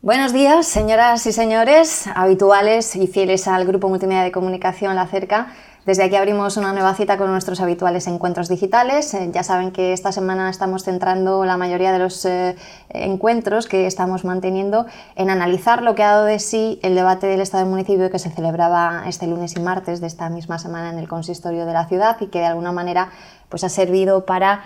Buenos días, señoras y señores, habituales y fieles al Grupo Multimedia de Comunicación La Cerca. Desde aquí abrimos una nueva cita con nuestros habituales encuentros digitales. Ya saben que esta semana estamos centrando la mayoría de los encuentros que estamos manteniendo en analizar lo que ha dado de sí el debate del Estado del Municipio que se celebraba este lunes y martes de esta misma semana en el consistorio de la ciudad y que de alguna manera pues ha servido para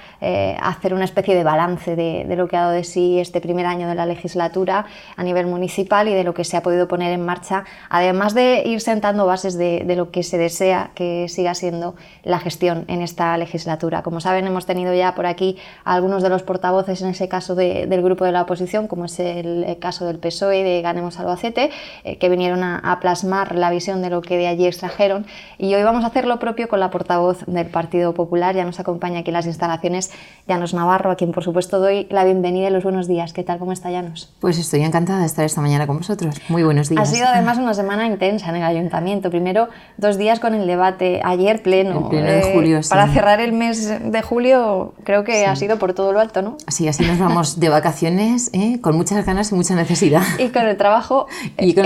hacer una especie de balance de lo que ha dado de sí este primer año de la legislatura a nivel municipal y de lo que se ha podido poner en marcha, además de ir sentando bases de lo que se desea que siga siendo la gestión en esta legislatura. Como saben, hemos tenido ya por aquí a algunos de los portavoces, en ese caso del grupo de la oposición, como es el caso del PSOE, de Ganemos Albacete, que vinieron a plasmar la visión de lo que de allí extrajeron, y hoy vamos a hacer lo propio con la portavoz del Partido Popular. Ya nos acompaña aquí en las instalaciones Llanos Navarro, a quien por supuesto doy la bienvenida y los buenos días. ¿Qué tal? ¿Cómo está Llanos? Pues estoy encantada de estar esta mañana con vosotros. Muy buenos días. Ha sido además una semana intensa en el Ayuntamiento. Primero 2 días con el debate, ayer pleno. El pleno de julio, sí. Para cerrar el mes de julio creo que ha sido por todo lo alto, ¿no? Sí, así nos vamos de vacaciones, con muchas ganas y mucha necesidad. Y con el trabajo hecho.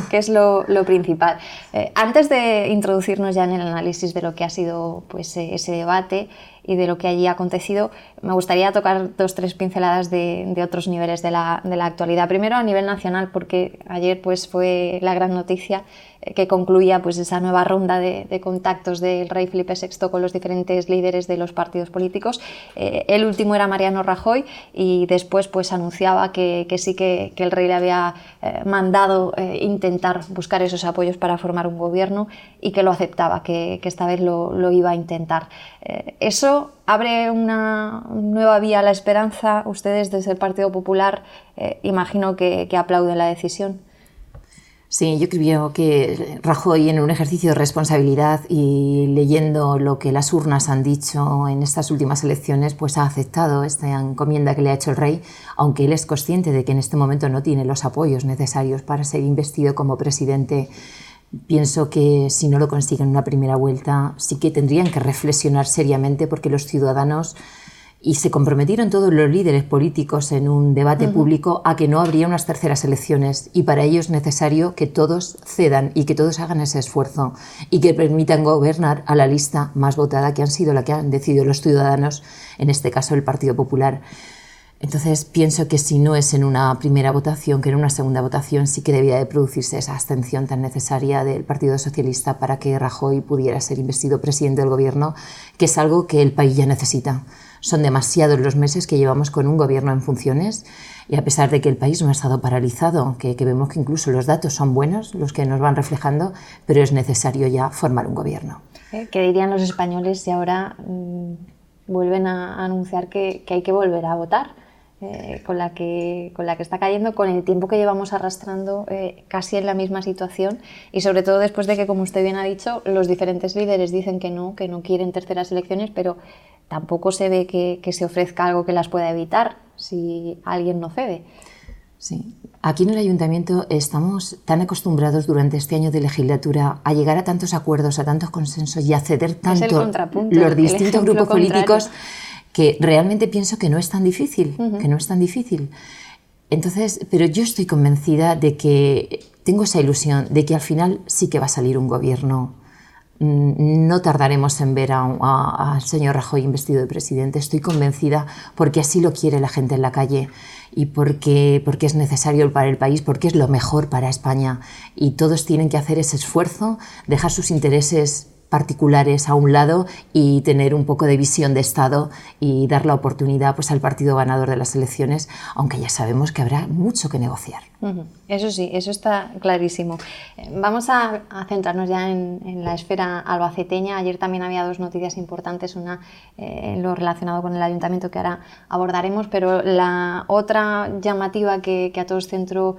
Que es lo principal. Antes de introducirnos ya en el análisis de lo que ha sido pues, ese debate y de lo que allí ha acontecido, me gustaría tocar 2-3 pinceladas de otros niveles de la actualidad. Primero a nivel nacional, porque ayer pues, fue la gran noticia que concluía pues, esa nueva ronda de contactos del rey Felipe VI con los diferentes líderes de los partidos políticos. El último era Mariano Rajoy y después pues, anunciaba que sí que el rey le había mandado intentar buscar esos apoyos para formar un gobierno y que lo aceptaba, que esta vez lo iba a intentar. Eso abre una nueva vía a la esperanza. Ustedes desde el Partido Popular imagino que aplauden la decisión. Sí, yo creo que Rajoy, en un ejercicio de responsabilidad y leyendo lo que las urnas han dicho en estas últimas elecciones, pues ha aceptado esta encomienda que le ha hecho el rey, aunque él es consciente de que en este momento no tiene los apoyos necesarios para ser investido como presidente. Pienso que si no lo consiguen en una primera vuelta, sí que tendrían que reflexionar seriamente, porque los ciudadanos, y se comprometieron todos los líderes políticos en un debate público a que no habría unas terceras elecciones, y para ello es necesario que todos cedan y que todos hagan ese esfuerzo y que permitan gobernar a la lista más votada, que han sido la que han decidido los ciudadanos, en este caso el Partido Popular. Entonces pienso que si no es en una primera votación, que en una segunda votación sí que debía de producirse esa abstención tan necesaria del Partido Socialista para que Rajoy pudiera ser investido presidente del gobierno, que es algo que el país ya necesita. Son demasiados los meses que llevamos con un gobierno en funciones, y a pesar de que el país no ha estado paralizado, que vemos que incluso los datos son buenos, los que nos van reflejando, pero es necesario ya formar un gobierno. ¿Qué dirían los españoles si ahora vuelven a anunciar que hay que volver a votar? Con la que está cayendo, con el tiempo que llevamos arrastrando casi en la misma situación, y sobre todo después de que, como usted bien ha dicho, los diferentes líderes dicen que no quieren terceras elecciones, pero tampoco se ve que se ofrezca algo que las pueda evitar si alguien no cede. Sí. Aquí en el Ayuntamiento estamos tan acostumbrados durante este año de legislatura a llegar a tantos acuerdos, a tantos consensos y a ceder tanto los distintos grupos políticos, que realmente pienso que no es tan difícil, Entonces, pero yo estoy convencida de que tengo esa ilusión de que al final sí que va a salir un gobierno. No tardaremos en ver al señor Rajoy investido de presidente. Estoy convencida, porque así lo quiere la gente en la calle y porque es necesario para el país, porque es lo mejor para España, y todos tienen que hacer ese esfuerzo, dejar sus intereses particulares a un lado y tener un poco de visión de Estado y dar la oportunidad pues, al partido ganador de las elecciones, aunque ya sabemos que habrá mucho que negociar. Eso sí, eso está clarísimo. Vamos a centrarnos ya en la esfera albaceteña. Ayer también había 2 noticias importantes, una en lo relacionado con el ayuntamiento que ahora abordaremos, pero la otra llamativa que a todos centró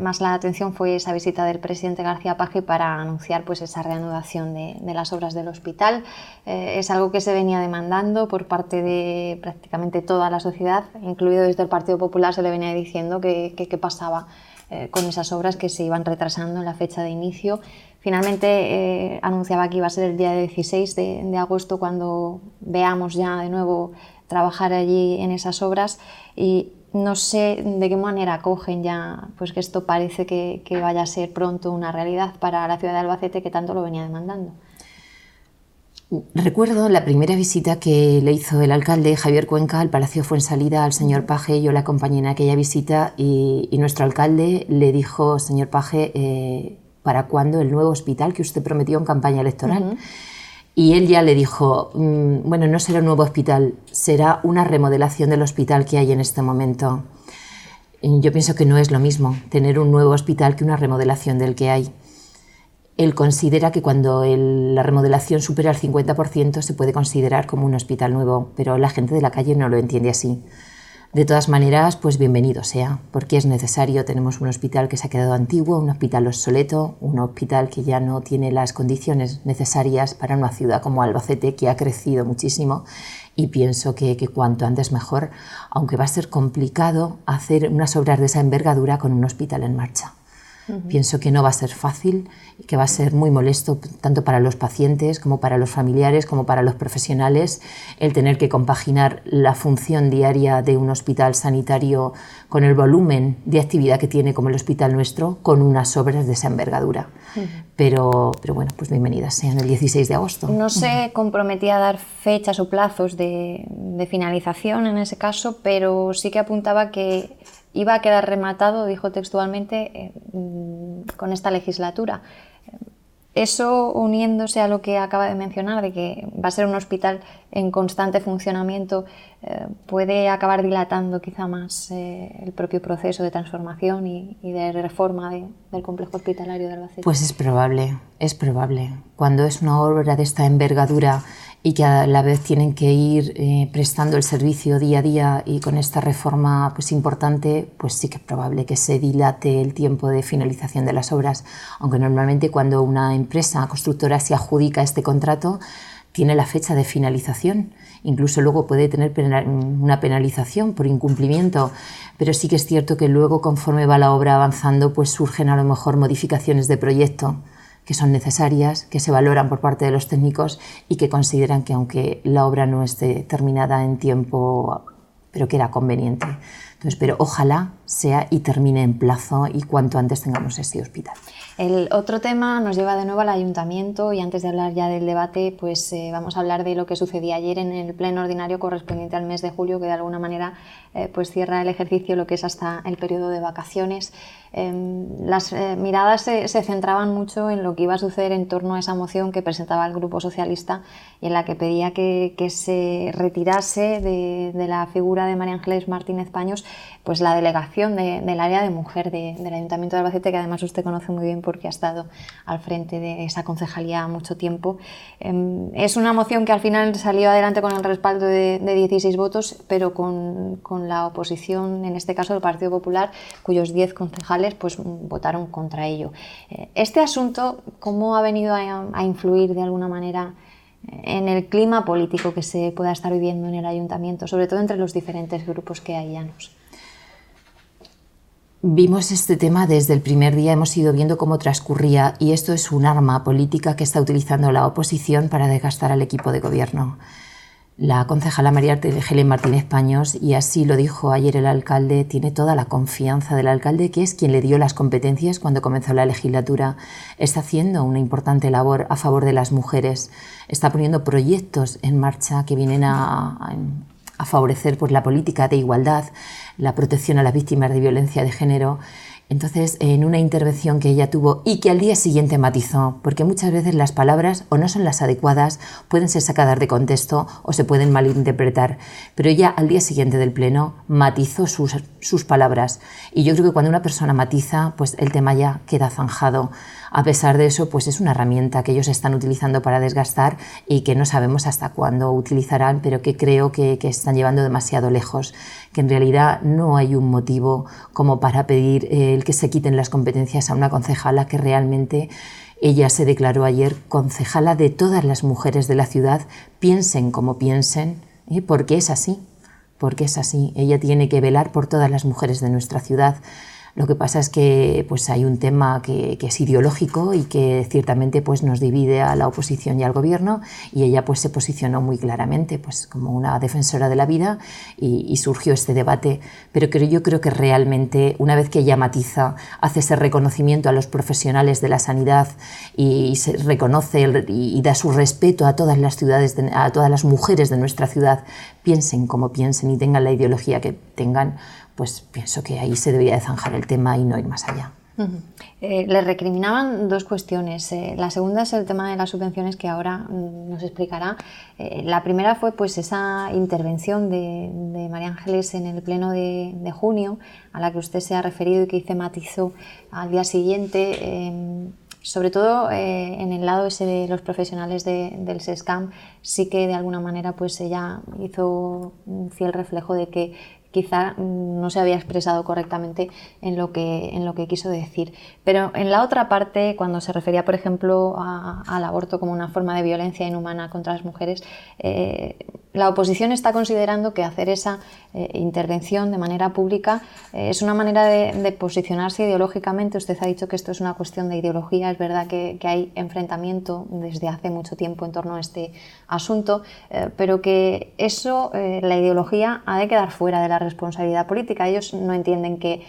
más la atención fue esa visita del presidente García Paje para anunciar pues, esa reanudación de las obras del hospital. Es algo que se venía demandando por parte de prácticamente toda la sociedad, incluido desde el Partido Popular. Se le venía diciendo qué pasaba con esas obras que se iban retrasando en la fecha de inicio. Finalmente anunciaba que iba a ser el día 16 de agosto cuando veamos ya de nuevo trabajar allí en esas obras, y no sé de qué manera acogen ya pues que esto parece que vaya a ser pronto una realidad para la ciudad de Albacete, que tanto lo venía demandando. Recuerdo la primera visita que le hizo el alcalde Javier Cuenca al Palacio Fuensalida al señor Page. Yo la acompañé en aquella visita y nuestro alcalde le dijo: señor Page, ¿para cuándo el nuevo hospital que usted prometió en campaña electoral? Y él ya le dijo: bueno, no será un nuevo hospital, será una remodelación del hospital que hay en este momento. Yo pienso que no es lo mismo tener un nuevo hospital que una remodelación del que hay. Él considera que cuando la remodelación supera el 50% se puede considerar como un hospital nuevo, pero la gente de la calle no lo entiende así. De todas maneras, pues bienvenido sea, porque es necesario. Tenemos un hospital que se ha quedado antiguo, un hospital obsoleto, un hospital que ya no tiene las condiciones necesarias para una ciudad como Albacete, que ha crecido muchísimo, y pienso que cuanto antes mejor, aunque va a ser complicado hacer unas obras de esa envergadura con un hospital en marcha. Pienso que no va a ser fácil y que va a ser muy molesto tanto para los pacientes como para los familiares como para los profesionales el tener que compaginar la función diaria de un hospital sanitario con el volumen de actividad que tiene como el hospital nuestro con unas obras de esa envergadura. Pero bueno, pues bienvenidas sean el 16 de agosto. No se comprometía a dar fechas o plazos de finalización en ese caso, pero sí que apuntaba que iba a quedar rematado, dijo textualmente, con esta legislatura. Eso, uniéndose a lo que acaba de mencionar, de que va a ser un hospital en constante funcionamiento, puede acabar dilatando quizá más el propio proceso de transformación y de reforma del complejo hospitalario de Albacete. Pues es probable, es probable. Cuando es una obra de esta envergadura y que a la vez tienen que ir prestando el servicio día a día y con esta reforma pues importante, pues sí que es probable que se dilate el tiempo de finalización de las obras, aunque normalmente cuando una empresa constructora se adjudica este contrato tiene la fecha de finalización, incluso luego puede tener una penalización por incumplimiento, pero sí que es cierto que luego conforme va la obra avanzando pues surgen a lo mejor modificaciones de proyecto que son necesarias, que se valoran por parte de los técnicos y que consideran que aunque la obra no esté terminada en tiempo, pero que era conveniente. Entonces, pero ojalá sea y termine en plazo y cuanto antes tengamos este hospital. El otro tema nos lleva de nuevo al ayuntamiento y antes de hablar ya del debate, pues vamos a hablar de lo que sucedía ayer en el pleno ordinario correspondiente al mes de julio, que de alguna manera pues cierra el ejercicio, lo que es hasta el periodo de vacaciones. Las miradas se centraban mucho en lo que iba a suceder en torno a esa moción que presentaba el Grupo Socialista y en la que pedía que se retirase de la figura de María Ángeles Martínez Paños pues la delegación del área de mujer del Ayuntamiento de Albacete, que además usted conoce muy bien porque ha estado al frente de esa concejalía mucho tiempo. Es una moción que al final salió adelante con el respaldo de 16 votos, pero con la oposición, en este caso del Partido Popular, cuyos 10 concejales pues votaron contra ello. Este asunto, ¿cómo ha venido a influir de alguna manera en el clima político que se pueda estar viviendo en el ayuntamiento, sobre todo entre los diferentes grupos que hay llanos? Vimos este tema desde el primer día, hemos ido viendo cómo transcurría y esto es un arma política que está utilizando la oposición para desgastar al equipo de gobierno. La concejala María Ángeles Martínez Paños, y así lo dijo ayer el alcalde, tiene toda la confianza del alcalde, que es quien le dio las competencias cuando comenzó la legislatura. Está haciendo una importante labor a favor de las mujeres, está poniendo proyectos en marcha que vienen a favorecer pues, la política de igualdad, la protección a las víctimas de violencia de género. Entonces, en una intervención que ella tuvo y que al día siguiente matizó, porque muchas veces las palabras o no son las adecuadas, pueden ser sacadas de contexto o se pueden malinterpretar, pero ella al día siguiente del pleno matizó sus palabras y yo creo que cuando una persona matiza, pues el tema ya queda zanjado. A pesar de eso, pues es una herramienta que ellos están utilizando para desgastar y que no sabemos hasta cuándo utilizarán, pero que creo que están llevando demasiado lejos, que en realidad no hay un motivo como para pedir el que se quiten las competencias a una concejala que realmente ella se declaró ayer concejala de todas las mujeres de la ciudad, piensen como piensen, porque es así, porque es así. Ella tiene que velar por todas las mujeres de nuestra ciudad. Lo que pasa es que pues, hay un tema que es ideológico y que ciertamente pues, nos divide a la oposición y al gobierno, y ella pues, se posicionó muy claramente pues, como una defensora de la vida y surgió este debate. Pero yo creo que realmente una vez que ella matiza, hace ese reconocimiento a los profesionales de la sanidad y se reconoce y da su respeto a todas las ciudades, a todas las mujeres de nuestra ciudad, piensen como piensen y tengan la ideología que tengan, pues pienso que ahí se debería de zanjar el tema y no ir más allá. Le recriminaban dos cuestiones. La segunda es el tema de las subvenciones, que ahora nos explicará. La primera fue pues esa intervención de María Ángeles en el pleno de junio, a la que usted se ha referido y que hice matizó al día siguiente. Sobre todo en el lado ese de los profesionales del SESCAM, sí que de alguna manera pues ella hizo un fiel reflejo de que quizá no se había expresado correctamente en lo que quiso decir. Pero en la otra parte, cuando se refería, por ejemplo, al aborto como una forma de violencia inhumana contra las mujeres, la oposición está considerando que hacer esa intervención de manera pública es una manera de posicionarse ideológicamente. Usted ha dicho que esto es una cuestión de ideología. Es verdad que hay enfrentamiento desde hace mucho tiempo en torno a este asunto, pero que eso, la ideología, ha de quedar fuera de la responsabilidad política. Ellos no entienden que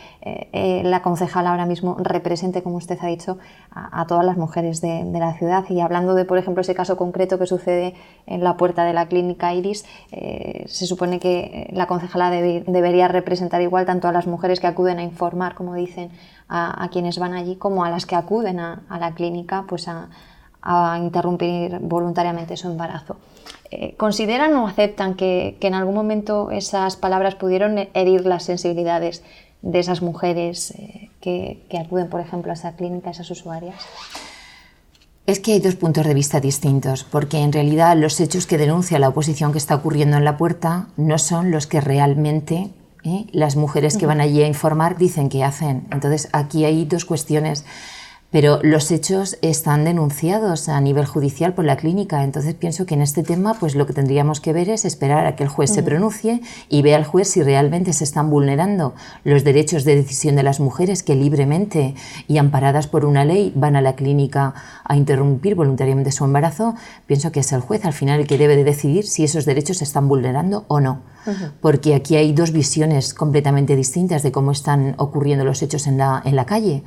la concejala ahora mismo represente, como usted ha dicho, a todas las mujeres de la ciudad. Y hablando de, por ejemplo, ese caso concreto que sucede en la puerta de la clínica Iris, se supone que la concejala debería representar igual tanto a las mujeres que acuden a informar, como dicen, a quienes van allí, como a las que acuden a la clínica pues a interrumpir voluntariamente su embarazo. ¿Consideran o aceptan que en algún momento esas palabras pudieron herir las sensibilidades de esas mujeres que acuden, por ejemplo, a esa clínica, a esas usuarias? Es que hay dos puntos de vista distintos, porque en realidad los hechos que denuncia la oposición que está ocurriendo en la puerta no son los que realmente las mujeres que van allí a informar dicen que hacen. Entonces aquí hay dos cuestiones. Pero los hechos están denunciados a nivel judicial por la clínica, entonces pienso que en este tema pues lo que tendríamos que ver es esperar a que el juez se pronuncie y vea al juez si realmente se están vulnerando los derechos de decisión de las mujeres que libremente y amparadas por una ley van a la clínica a interrumpir voluntariamente su embarazo. Pienso que es el juez al final el que debe de decidir si esos derechos se están vulnerando o no, porque aquí hay dos visiones completamente distintas de cómo están ocurriendo los hechos en la calle.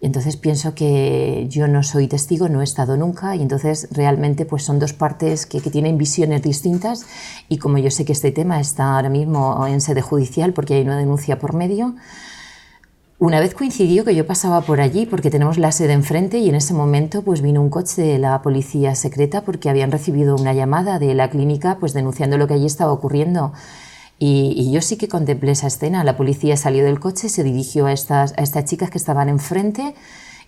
Entonces pienso que yo no soy testigo, no he estado nunca, y entonces realmente pues son dos partes que tienen visiones distintas, y como yo sé que este tema está ahora mismo en sede judicial porque hay una denuncia por medio, una vez coincidió que yo pasaba por allí porque tenemos la sede enfrente y en ese momento pues vino un coche de la policía secreta porque habían recibido una llamada de la clínica pues denunciando lo que allí estaba ocurriendo. Y yo sí que contemplé esa escena. La policía salió del coche, se dirigió a estas chicas que estaban enfrente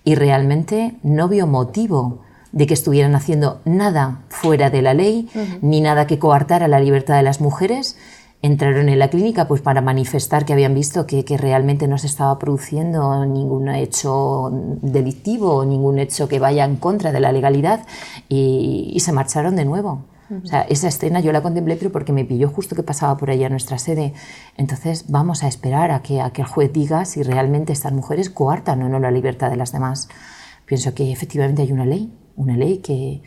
y realmente no vio motivo de que estuvieran haciendo nada fuera de la ley, ni nada que coartara la libertad de las mujeres. Entraron en la clínica pues para manifestar que habían visto que realmente no se estaba produciendo ningún hecho delictivo, ningún hecho que vaya en contra de la legalidad, y se marcharon de nuevo. O sea, esa escena yo la contemplé, pero porque me pilló justo que pasaba por allá a nuestra sede. Entonces vamos a esperar a que el juez diga si realmente estas mujeres coartan o no la libertad de las demás. Pienso que efectivamente hay una ley que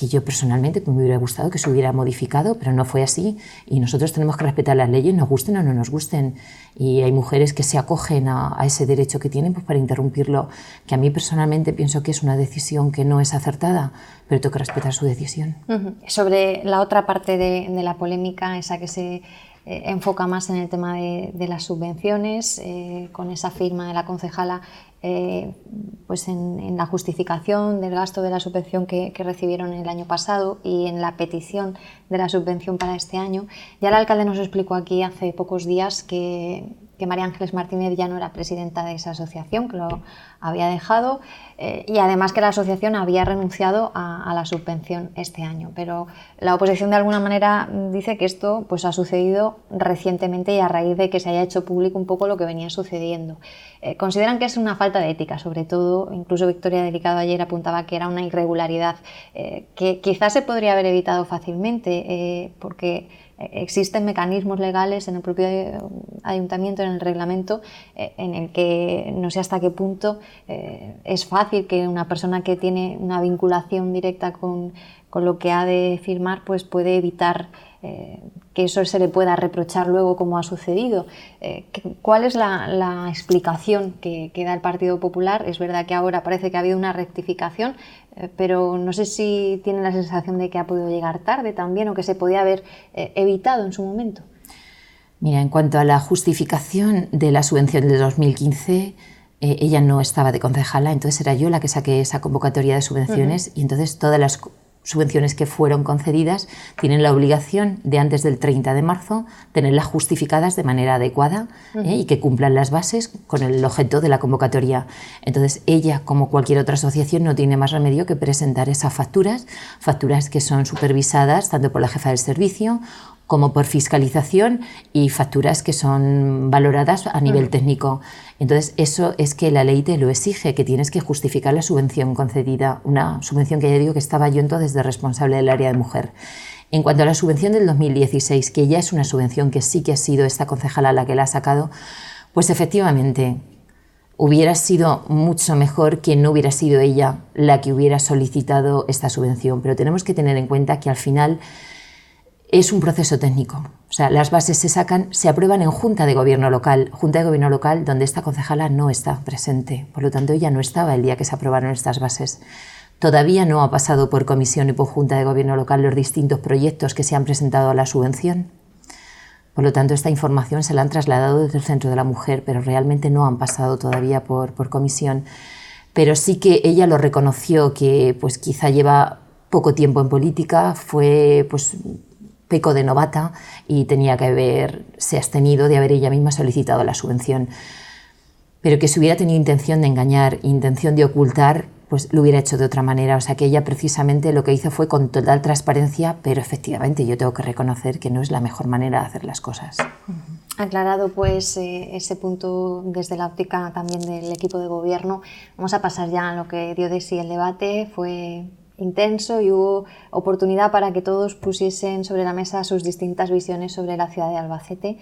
yo personalmente pues, me hubiera gustado que se hubiera modificado, pero no fue así, y nosotros tenemos que respetar las leyes, nos gusten o no nos gusten, y hay mujeres que se acogen a ese derecho que tienen pues, para interrumpirlo, que a mí personalmente pienso que es una decisión que no es acertada, pero tengo que respetar su decisión. Sobre la otra parte de la polémica, esa que se enfoca más en el tema de las subvenciones, con esa firma de la concejala pues en la justificación del gasto de la subvención que recibieron el año pasado y en la petición de la subvención para este año. Ya el alcalde nos explicó aquí hace pocos días que María Ángeles Martínez ya no era presidenta de esa asociación, que lo había dejado, y además que la asociación había renunciado a la subvención este año. Pero la oposición de alguna manera dice que esto pues, ha sucedido recientemente y a raíz de que se haya hecho público un poco lo que venía sucediendo. Consideran que es una falta de ética, sobre todo, incluso Victoria Delicado ayer apuntaba que era una irregularidad que quizás se podría haber evitado fácilmente, porque existen mecanismos legales en el propio ayuntamiento, en el reglamento, en el que no sé hasta qué punto es fácil que una persona que tiene una vinculación directa con lo que ha de firmar, pues puede evitar que eso se le pueda reprochar luego como ha sucedido. ¿Cuál es la explicación que da el Partido Popular? Es verdad que ahora parece que ha habido una rectificación, pero no sé si tienen la sensación de que ha podido llegar tarde también o que se podía haber evitado en su momento. Mira, en cuanto a la justificación de la subvención de 2015, ella no estaba de concejala, entonces era yo la que saqué esa convocatoria de subvenciones y entonces todas las subvenciones que fueron concedidas tienen la obligación de antes del 30 de marzo tenerlas justificadas de manera adecuada y que cumplan las bases con el objeto de la convocatoria. Entonces ella, como cualquier otra asociación, no tiene más remedio que presentar esas facturas que son supervisadas tanto por la jefa del servicio como por fiscalización y facturas que son valoradas a nivel técnico. Entonces, eso es que la ley te lo exige, que tienes que justificar la subvención concedida, una subvención que ya digo que estaba yo entonces de responsable del área de mujer. En cuanto a la subvención del 2016, que ya es una subvención que sí que ha sido esta concejala la que la ha sacado, pues efectivamente hubiera sido mucho mejor que no hubiera sido ella la que hubiera solicitado esta subvención, pero tenemos que tener en cuenta que al final es un proceso técnico. O sea, las bases se aprueban en Junta de Gobierno Local donde esta concejala no está presente. Por lo tanto, ella no estaba el día que se aprobaron estas bases. Todavía no ha pasado por comisión y por Junta de Gobierno Local los distintos proyectos que se han presentado a la subvención. Por lo tanto, esta información se la han trasladado desde el Centro de la Mujer, pero realmente no han pasado todavía por comisión. Pero sí que ella lo reconoció, que pues quizá lleva poco tiempo en política, fue peco de novata y tenía que haberse abstenido de haber ella misma solicitado la subvención. Pero que si hubiera tenido intención de engañar, intención de ocultar, pues lo hubiera hecho de otra manera. O sea, que ella precisamente lo que hizo fue con total transparencia, pero efectivamente yo tengo que reconocer que no es la mejor manera de hacer las cosas. Aclarado pues ese punto desde la óptica también del equipo de gobierno, vamos a pasar ya a lo que dio de sí el debate. Fue intenso y hubo oportunidad para que todos pusiesen sobre la mesa sus distintas visiones sobre la ciudad de Albacete.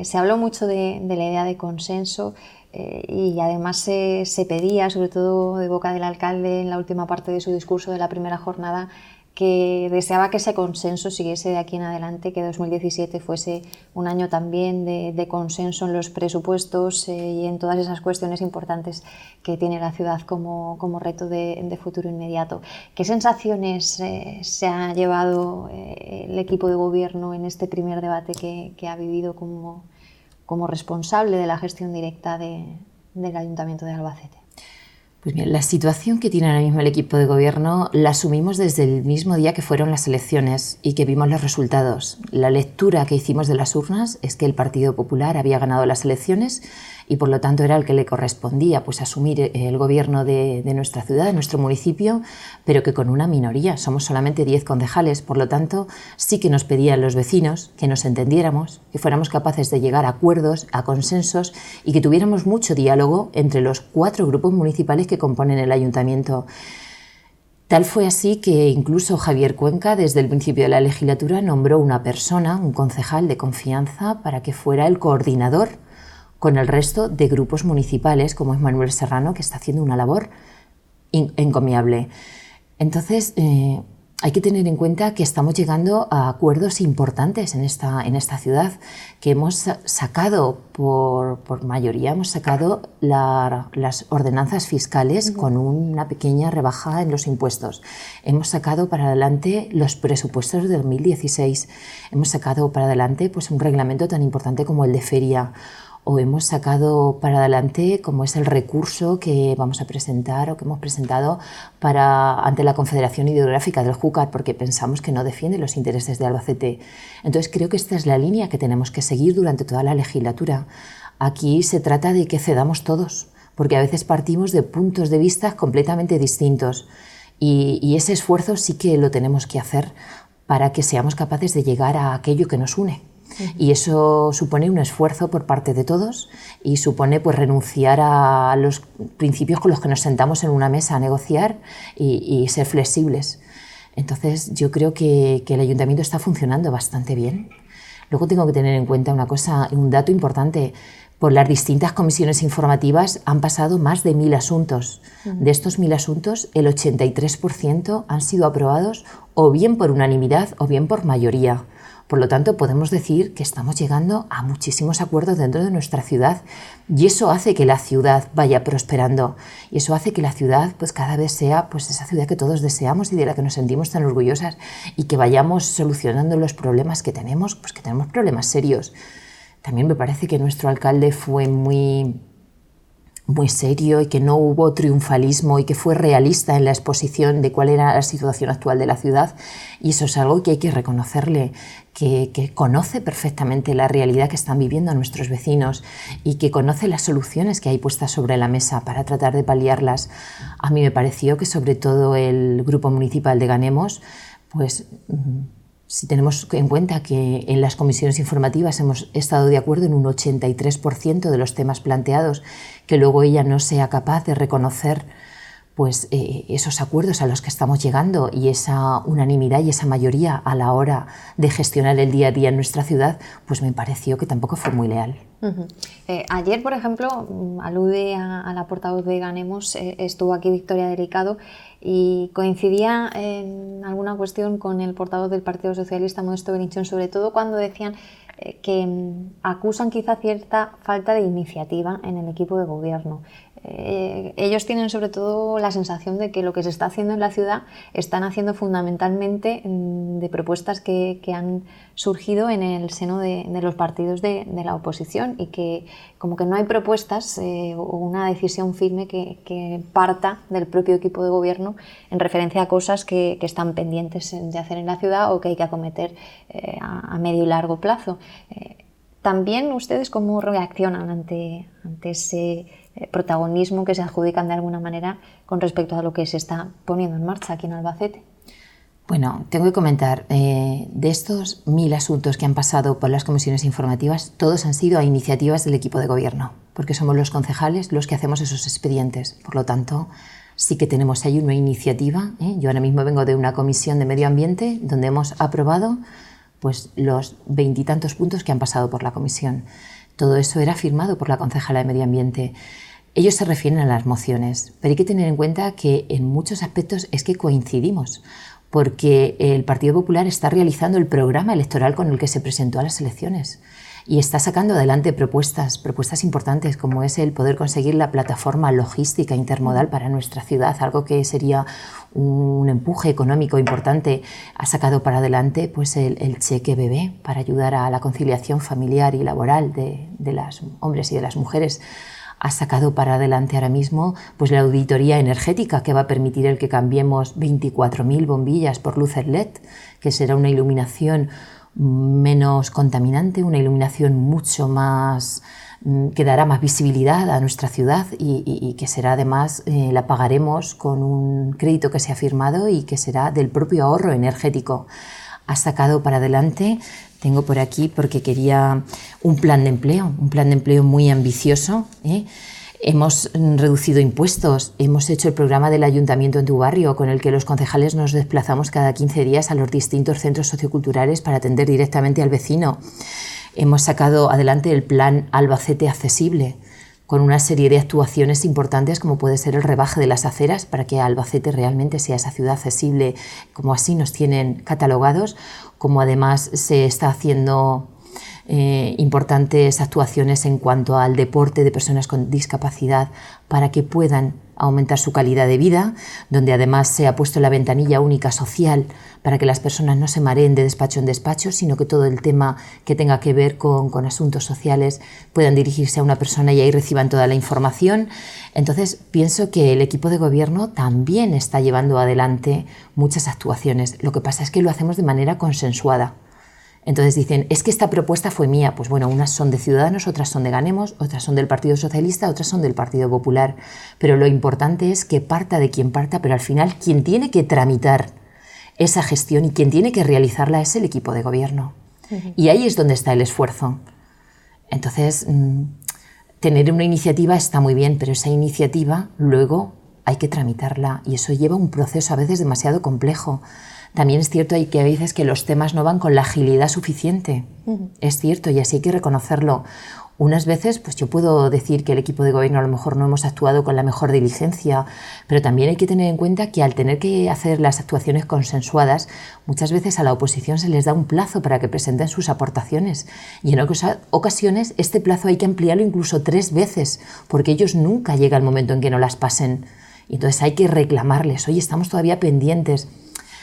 Se habló mucho de la idea de consenso y además se pedía, sobre todo de boca del alcalde en la última parte de su discurso de la primera jornada, que deseaba que ese consenso siguiese de aquí en adelante, que 2017 fuese un año también de consenso en los presupuestos y en todas esas cuestiones importantes que tiene la ciudad como reto de futuro inmediato. ¿Qué sensaciones se ha llevado el equipo de gobierno en este primer debate que ha vivido como responsable de la gestión directa del Ayuntamiento de Albacete? Pues bien, la situación que tiene ahora mismo el equipo de gobierno la asumimos desde el mismo día que fueron las elecciones y que vimos los resultados. La lectura que hicimos de las urnas es que el Partido Popular había ganado las elecciones y por lo tanto era el que le correspondía pues asumir el gobierno de nuestra ciudad, de nuestro municipio, pero que con una minoría. Somos solamente 10 concejales, por lo tanto sí que nos pedían los vecinos que nos entendiéramos, que fuéramos capaces de llegar a acuerdos, a consensos y que tuviéramos mucho diálogo entre los 4 grupos municipales que componen el ayuntamiento. Tal fue así que incluso Javier Cuenca, desde el principio de la legislatura, nombró una persona, un concejal de confianza, para que fuera el coordinador con el resto de grupos municipales, como es Manuel Serrano, que está haciendo una labor encomiable. Entonces, hay que tener en cuenta que estamos llegando a acuerdos importantes en esta ciudad, que hemos sacado por mayoría, hemos sacado las ordenanzas fiscales con una pequeña rebaja en los impuestos. Hemos sacado para adelante los presupuestos de 2016. Hemos sacado para adelante pues, un reglamento tan importante como el de feria. O hemos sacado para adelante como es el recurso que vamos a presentar o que hemos presentado ante la Confederación Hidrográfica del Júcar, porque pensamos que no defiende los intereses de Albacete. Entonces creo que esta es la línea que tenemos que seguir durante toda la legislatura. Aquí se trata de que cedamos todos, porque a veces partimos de puntos de vista completamente distintos y ese esfuerzo sí que lo tenemos que hacer para que seamos capaces de llegar a aquello que nos une. Y eso supone un esfuerzo por parte de todos y supone pues, renunciar a los principios con los que nos sentamos en una mesa a negociar y ser flexibles. Entonces yo creo que el ayuntamiento está funcionando bastante bien. Luego tengo que tener en cuenta una cosa, un dato importante. Por las distintas comisiones informativas han pasado más de 1000 asuntos. De estos 1000 asuntos, el 83% han sido aprobados o bien por unanimidad o bien por mayoría. Por lo tanto, podemos decir que estamos llegando a muchísimos acuerdos dentro de nuestra ciudad y eso hace que la ciudad vaya prosperando y eso hace que la ciudad pues cada vez sea pues esa ciudad que todos deseamos y de la que nos sentimos tan orgullosas y que vayamos solucionando los problemas que tenemos, pues que tenemos problemas serios. También me parece que nuestro alcalde fue muy serio y que no hubo triunfalismo y que fue realista en la exposición de cuál era la situación actual de la ciudad y eso es algo que hay que reconocerle, que conoce perfectamente la realidad que están viviendo nuestros vecinos y que conoce las soluciones que hay puestas sobre la mesa para tratar de paliarlas. A mí me pareció que sobre todo el Grupo Municipal de Ganemos, pues si tenemos en cuenta que en las comisiones informativas hemos estado de acuerdo en un 83% de los temas planteados, que luego ella no sea capaz de reconocer pues, esos acuerdos a los que estamos llegando y esa unanimidad y esa mayoría a la hora de gestionar el día a día en nuestra ciudad, pues me pareció que tampoco fue muy leal. Ayer, por ejemplo, alude a la portavoz de Ganemos, estuvo aquí Victoria Delicado y coincidía en alguna cuestión con el portavoz del Partido Socialista, Modesto Belinchón, sobre todo cuando decían que acusan quizá cierta falta de iniciativa en el equipo de gobierno. Ellos tienen sobre todo la sensación de que lo que se está haciendo en la ciudad están haciendo fundamentalmente de propuestas que han surgido en el seno de los partidos de la oposición y que como que no hay propuestas o una decisión firme que parta del propio equipo de gobierno en referencia a cosas que están pendientes de hacer en la ciudad o que hay que acometer a medio y largo plazo. También ustedes, ¿cómo reaccionan ante ese protagonismo que se adjudican de alguna manera con respecto a lo que se está poniendo en marcha aquí en Albacete? Bueno, tengo que comentar, de estos 1000 asuntos que han pasado por las comisiones informativas, todos han sido a iniciativas del equipo de gobierno, porque somos los concejales los que hacemos esos expedientes. Por lo tanto, sí que tenemos ahí una iniciativa. Yo ahora mismo vengo de una comisión de medio ambiente donde hemos aprobado pues, los 20 y tantos puntos que han pasado por la comisión. Todo eso era firmado por la concejala de medio ambiente. Ellos se refieren a las mociones, pero hay que tener en cuenta que en muchos aspectos es que coincidimos, porque el Partido Popular está realizando el programa electoral con el que se presentó a las elecciones y está sacando adelante propuestas importantes como es el poder conseguir la plataforma logística intermodal para nuestra ciudad, algo que sería un empuje económico importante. Ha sacado para adelante pues, el cheque bebé para ayudar a la conciliación familiar y laboral de los hombres y de las mujeres. Ha sacado para adelante ahora mismo pues, la auditoría energética que va a permitir el que cambiemos 24.000 bombillas por luces LED, que será una iluminación menos contaminante, una iluminación mucho más que dará más visibilidad a nuestra ciudad y que será además, la pagaremos con un crédito que se ha firmado y que será del propio ahorro energético. Ha sacado para adelante, tengo por aquí porque quería un plan de empleo muy ambicioso. Hemos reducido impuestos, hemos hecho el programa del ayuntamiento en tu barrio con el que los concejales nos desplazamos cada 15 días a los distintos centros socioculturales para atender directamente al vecino. Hemos sacado adelante el plan Albacete Accesible con una serie de actuaciones importantes como puede ser el rebaje de las aceras para que Albacete realmente sea esa ciudad accesible como así nos tienen catalogados, como además se está haciendo importantes actuaciones en cuanto al deporte de personas con discapacidad para que puedan aumentar su calidad de vida, donde además se ha puesto la ventanilla única social para que las personas no se mareen de despacho en despacho, sino que todo el tema que tenga que ver con asuntos sociales puedan dirigirse a una persona y ahí reciban toda la información. Entonces, pienso que el equipo de gobierno también está llevando adelante muchas actuaciones. Lo que pasa es que lo hacemos de manera consensuada. Entonces dicen, es que esta propuesta fue mía. Pues bueno, unas son de Ciudadanos, otras son de Ganemos, otras son del Partido Socialista, otras son del Partido Popular. Pero lo importante es que parta de quien parta, pero al final quien tiene que tramitar esa gestión y quien tiene que realizarla es el equipo de gobierno. Y ahí es donde está el esfuerzo. Entonces, tener una iniciativa está muy bien, pero esa iniciativa luego hay que tramitarla y eso lleva un proceso a veces demasiado complejo. También es cierto que hay veces que los temas no van con la agilidad suficiente. Es cierto, y así hay que reconocerlo. Unas veces pues yo puedo decir que el equipo de gobierno a lo mejor no hemos actuado con la mejor diligencia, pero también hay que tener en cuenta que al tener que hacer las actuaciones consensuadas, muchas veces a la oposición se les da un plazo para que presenten sus aportaciones y en ocasiones este plazo hay que ampliarlo incluso 3 veces porque ellos nunca llega el momento en que no las pasen y entonces hay que reclamarles, oye, estamos todavía pendientes.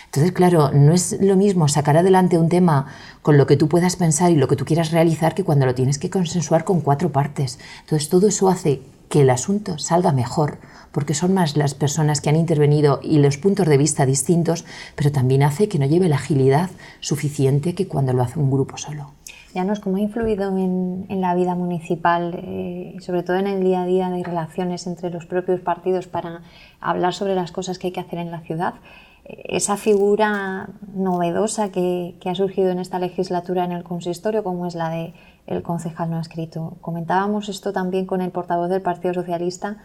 Entonces, claro, no es lo mismo sacar adelante un tema con lo que tú puedas pensar y lo que tú quieras realizar que cuando lo tienes que consensuar con 4 partes. Entonces, todo eso hace que el asunto salga mejor, porque son más las personas que han intervenido y los puntos de vista distintos, pero también hace que no lleve la agilidad suficiente que cuando lo hace un grupo solo. Yanos, ¿cómo ha influido en la vida municipal, sobre todo en el día a día de relaciones entre los propios partidos para hablar sobre las cosas que hay que hacer en la ciudad? Esa figura novedosa que ha surgido en esta legislatura en el consistorio, como es la del concejal no adscrito. Comentábamos esto también con el portavoz del Partido Socialista,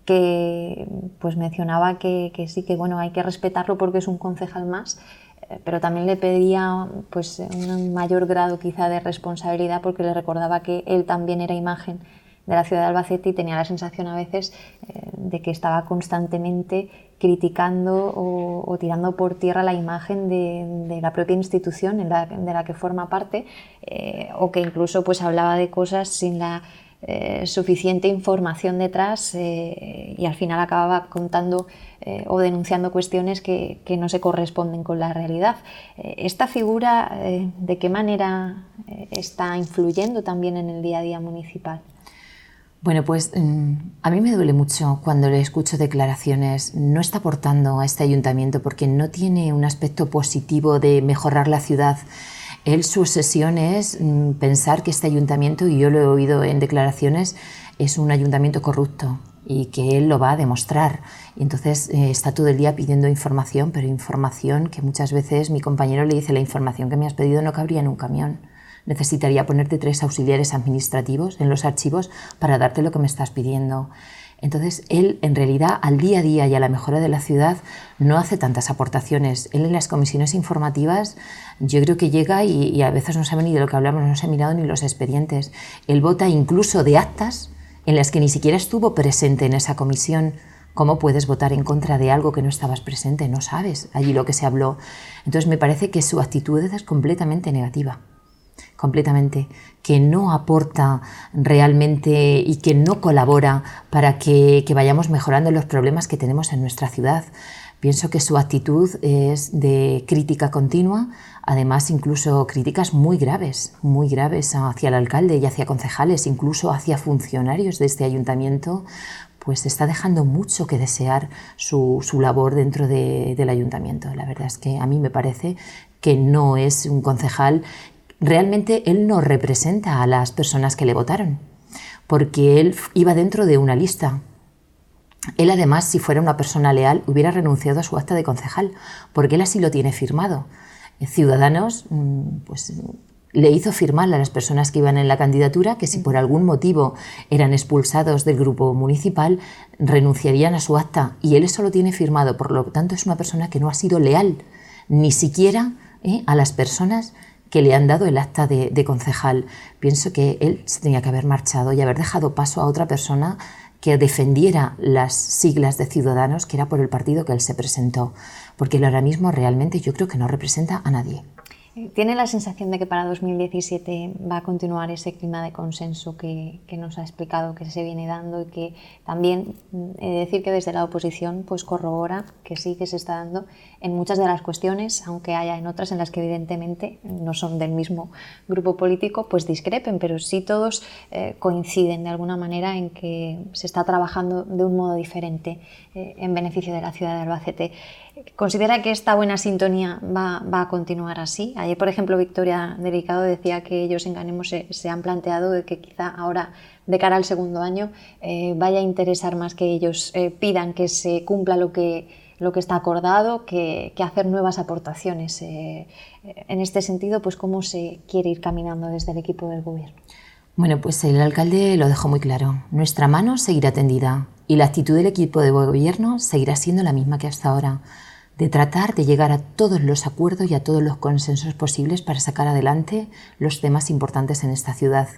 que pues mencionaba que sí, que bueno, hay que respetarlo porque es un concejal más, pero también le pedía pues un mayor grado quizá de responsabilidad porque le recordaba que él también era imagen de la ciudad de Albacete y tenía la sensación a veces de que estaba constantemente criticando o tirando por tierra la imagen de la propia institución de la que forma parte, o que incluso pues hablaba de cosas sin la suficiente información detrás y al final acababa contando o denunciando cuestiones que no se corresponden con la realidad. ¿Esta figura de qué manera está influyendo también en el día a día municipal? Bueno, pues a mí me duele mucho cuando le escucho declaraciones. No está aportando a este ayuntamiento porque no tiene un aspecto positivo de mejorar la ciudad. Él, su obsesión es pensar que este ayuntamiento, y yo lo he oído en declaraciones, es un ayuntamiento corrupto y que él lo va a demostrar. Y entonces está todo el día pidiendo información, pero información que muchas veces mi compañero le dice, la información que me has pedido no cabría en un camión. Necesitaría ponerte 3 auxiliares administrativos en los archivos para darte lo que me estás pidiendo. Entonces, él en realidad al día a día y a la mejora de la ciudad no hace tantas aportaciones. Él en las comisiones informativas yo creo que llega y a veces no sabe ni de lo que hablamos, no se ha mirado ni los expedientes. Él vota incluso de actas en las que ni siquiera estuvo presente en esa comisión. ¿Cómo puedes votar en contra de algo que no estabas presente? No sabes allí lo que se habló. Entonces me parece que su actitud es completamente negativa. Completamente, que no aporta realmente y que no colabora para que vayamos mejorando los problemas que tenemos en nuestra ciudad. Pienso que su actitud es de crítica continua, además incluso críticas muy graves hacia el alcalde y hacia concejales, incluso hacia funcionarios de este ayuntamiento, pues está dejando mucho que desear su labor dentro del ayuntamiento. La verdad es que a mí me parece que no es un concejal. Realmente él no representa a las personas que le votaron, porque él iba dentro de una lista. Él además, si fuera una persona leal, hubiera renunciado a su acta de concejal, porque él así lo tiene firmado. Ciudadanos pues, le hizo firmar a las personas que iban en la candidatura que si por algún motivo eran expulsados del grupo municipal, renunciarían a su acta, y él eso lo tiene firmado. Por lo tanto, es una persona que no ha sido leal, ni siquiera a las personas que le han dado el acta de concejal. Pienso que él se tenía que haber marchado y haber dejado paso a otra persona que defendiera las siglas de Ciudadanos, que era por el partido que él se presentó, porque él ahora mismo realmente yo creo que no representa a nadie. ¿Tiene la sensación de que para 2017 va a continuar ese clima de consenso que nos ha explicado que se viene dando y que también he de decir que desde la oposición pues corrobora que sí que se está dando en muchas de las cuestiones, aunque haya en otras en las que evidentemente no son del mismo grupo político, pues discrepen, pero sí todos coinciden de alguna manera en que se está trabajando de un modo diferente en beneficio de la ciudad de Albacete? ¿Considera que esta buena sintonía va a continuar así? Ayer, por ejemplo, Victoria Delicado decía que ellos en Ganemos se han planteado de que quizá ahora, de cara al segundo año, vaya a interesar más que ellos pidan que se cumpla lo que está acordado que hacer nuevas aportaciones. En este sentido, pues ¿cómo se quiere ir caminando desde el equipo del gobierno? Bueno, pues el alcalde lo dejó muy claro. Nuestra mano seguirá tendida y la actitud del equipo de gobierno seguirá siendo la misma que hasta ahora. de tratar de llegar a todos los acuerdos y a todos los consensos posibles para sacar adelante los temas importantes en esta ciudad.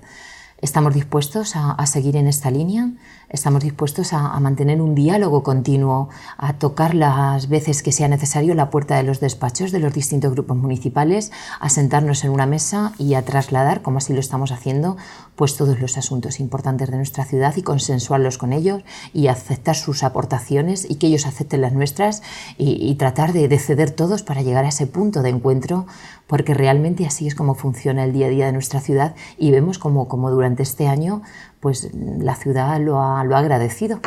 Estamos dispuestos a seguir en esta línea, estamos dispuestos a mantener un diálogo continuo, a tocar las veces que sea necesario la puerta de los despachos de los distintos grupos municipales, a sentarnos en una mesa y a trasladar, como así lo estamos haciendo, pues todos los asuntos importantes de nuestra ciudad y consensuarlos con ellos y aceptar sus aportaciones y que ellos acepten las nuestras y tratar de ceder todos para llegar a ese punto de encuentro, porque realmente así es como funciona el día a día de nuestra ciudad y vemos como durante este año pues la ciudad lo ha agradecido.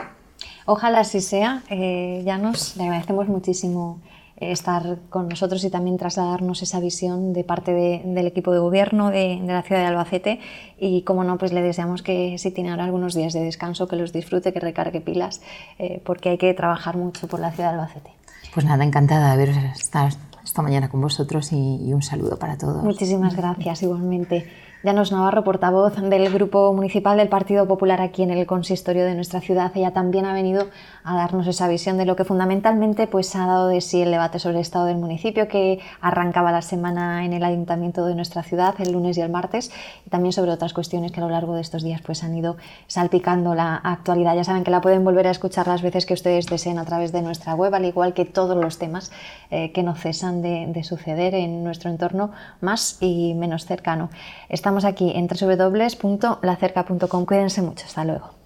Ojalá así sea. Llanos, le agradecemos muchísimo estar con nosotros y también trasladarnos esa visión de parte del equipo de gobierno de la ciudad de Albacete y, como no, pues le deseamos que si tiene ahora algunos días de descanso, que los disfrute, que recargue pilas, porque hay que trabajar mucho por la ciudad de Albacete. Pues nada, encantada de haber estado esta mañana con vosotros y un saludo para todos. Muchísimas gracias, igualmente. Llanos Navarro, portavoz del Grupo Municipal del Partido Popular aquí en el consistorio de nuestra ciudad. Ella también ha venido a darnos esa visión de lo que fundamentalmente pues, ha dado de sí el debate sobre el estado del municipio que arrancaba la semana en el ayuntamiento de nuestra ciudad el lunes y el martes, y también sobre otras cuestiones que a lo largo de estos días pues, han ido salpicando la actualidad. Ya saben que la pueden volver a escuchar las veces que ustedes deseen a través de nuestra web, al igual que todos los temas que no cesan de suceder en nuestro entorno más y menos cercano. Estamos aquí en www.lacerca.com. Cuídense mucho. Hasta luego.